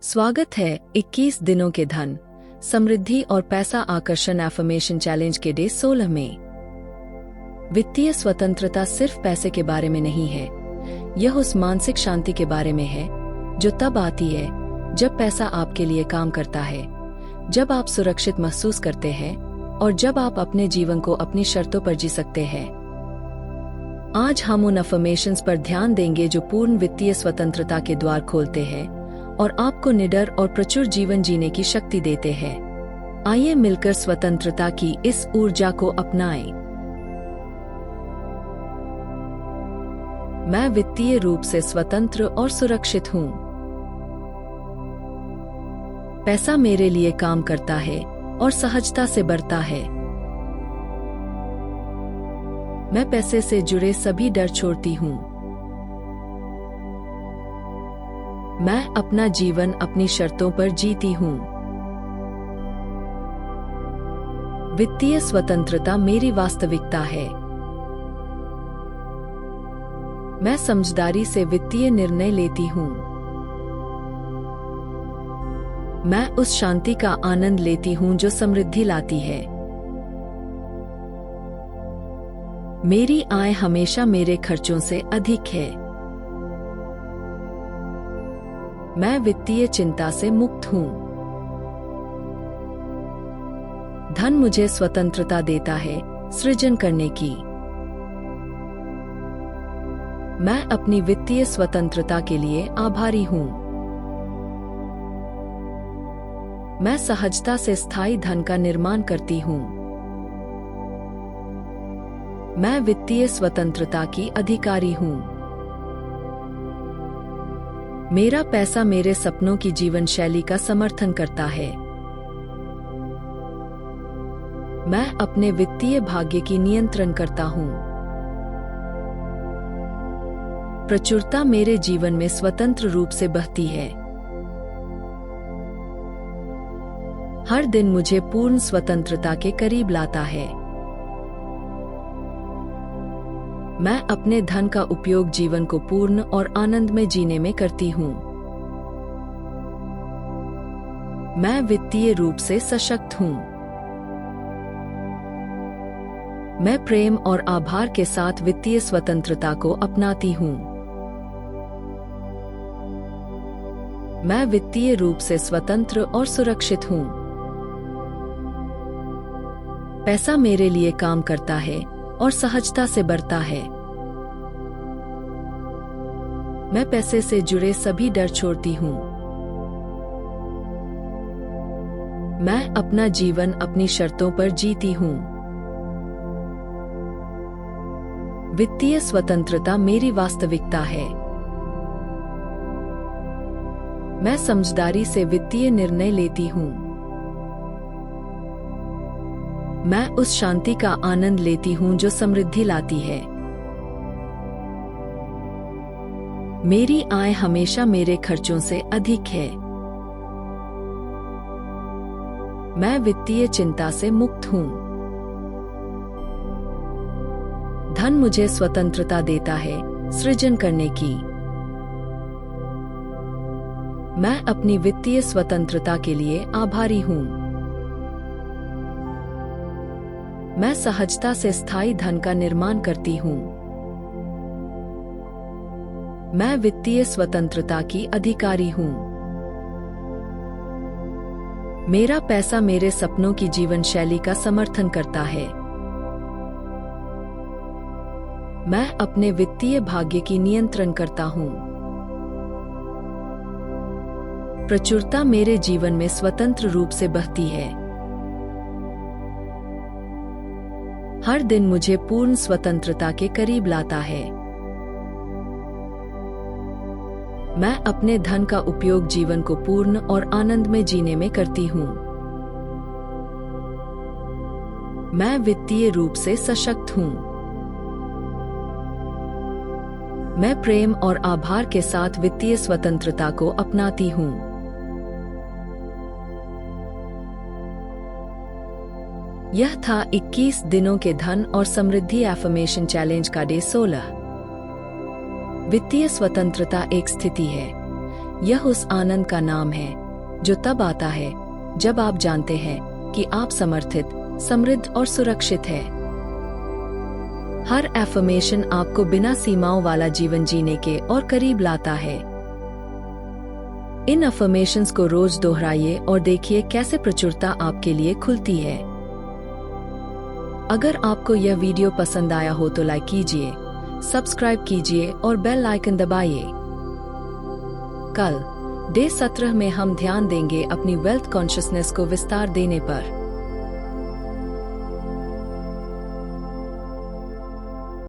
स्वागत है 21 दिनों के धन, समृद्धि और पैसा आकर्षण एफर्मेशन चैलेंज के डे 16 में। वित्तीय स्वतंत्रता सिर्फ पैसे के बारे में नहीं है, यह उस मानसिक शांति के बारे में है जो तब आती है जब पैसा आपके लिए काम करता है, जब आप सुरक्षित महसूस करते हैं और जब आप अपने जीवन को अपनी शर्तों पर जी सकते हैं। आज हम उन अफर्मेशंस पर ध्यान देंगे जो पूर्ण वित्तीय स्वतंत्रता के द्वार खोलते हैं और आपको निडर और प्रचुर जीवन जीने की शक्ति देते हैं। आइए मिलकर स्वतंत्रता की इस ऊर्जा को अपनाएं। मैं वित्तीय रूप से स्वतंत्र और सुरक्षित हूं। पैसा मेरे लिए काम करता है और सहजता से बढ़ता है। मैं पैसे से जुड़े सभी डर छोड़ती हूं। मैं अपना जीवन अपनी शर्तों पर जीती हूं। वित्तीय स्वतंत्रता मेरी वास्तविकता है। मैं समझदारी से वित्तीय निर्णय लेती हूं। मैं उस शांति का आनंद लेती हूं जो समृद्धि लाती है। मेरी आय हमेशा मेरे खर्चों से अधिक है। मैं वित्तीय चिंता से मुक्त हूं। धन मुझे स्वतंत्रता देता है सृजन करने की। मैं अपनी वित्तीय स्वतंत्रता के लिए आभारी हूं। मैं सहजता से स्थायी धन का निर्माण करती हूं। मैं वित्तीय स्वतंत्रता की अधिकारी हूं। मेरा पैसा मेरे सपनों की जीवन शैली का समर्थन करता है। मैं अपने वित्तीय भाग्य की नियंत्रण करता हूं। प्रचुरता मेरे जीवन में स्वतंत्र रूप से बहती है। हर दिन मुझे पूर्ण स्वतंत्रता के करीब लाता है। मैं अपने धन का उपयोग जीवन को पूर्ण और आनंद में जीने में करती हूं। मैं वित्तीय रूप से सशक्त हूं। मैं प्रेम और आभार के साथ वित्तीय स्वतंत्रता को अपनाती हूं। मैं वित्तीय रूप से स्वतंत्र और सुरक्षित हूं। पैसा मेरे लिए काम करता है और सहजता से बढ़ता है। मैं पैसे से जुड़े सभी डर छोड़ती हूं। मैं अपना जीवन अपनी शर्तों पर जीती हूं। वित्तीय स्वतंत्रता मेरी वास्तविकता है। मैं समझदारी से वित्तीय निर्णय लेती हूं। मैं उस शांति का आनंद लेती हूं जो समृद्धि लाती है। मेरी आय हमेशा मेरे खर्चों से अधिक है। मैं वित्तीय चिंता से मुक्त हूं। धन मुझे स्वतंत्रता देता है सृजन करने की। मैं अपनी वित्तीय स्वतंत्रता के लिए आभारी हूं। मैं सहजता से स्थायी धन का निर्माण करती हूं। मैं वित्तीय स्वतंत्रता की अधिकारी हूं। मेरा पैसा मेरे सपनों की जीवन शैली का समर्थन करता है। मैं अपने वित्तीय भाग्य की नियंत्रण करता हूं। प्रचुरता मेरे जीवन में स्वतंत्र रूप से बहती है। हर दिन मुझे पूर्ण स्वतंत्रता के करीब लाता है। मैं अपने धन का उपयोग जीवन को पूर्ण और आनंद में जीने में करती हूं। मैं वित्तीय रूप से सशक्त हूं। मैं प्रेम और आभार के साथ वित्तीय स्वतंत्रता को अपनाती हूं। यह था 21 दिनों के धन और समृद्धि एफर्मेशन चैलेंज का डे 16। वित्तीय स्वतंत्रता एक स्थिति है, यह उस आनंद का नाम है जो तब आता है जब आप जानते हैं कि आप समर्थित, समृद्ध और सुरक्षित हैं। हर एफर्मेशन आपको बिना सीमाओं वाला जीवन जीने के और करीब लाता है। इन अफर्मेशंस को रोज दोहराइए और देखिए कैसे प्रचुरता आपके लिए खुलती है। अगर आपको यह वीडियो पसंद आया हो तो लाइक कीजिए, सब्सक्राइब कीजिए और बेल आइकन दबाइए। कल डे 17 में हम ध्यान देंगे अपनी वेल्थ कॉन्शियसनेस को विस्तार देने पर।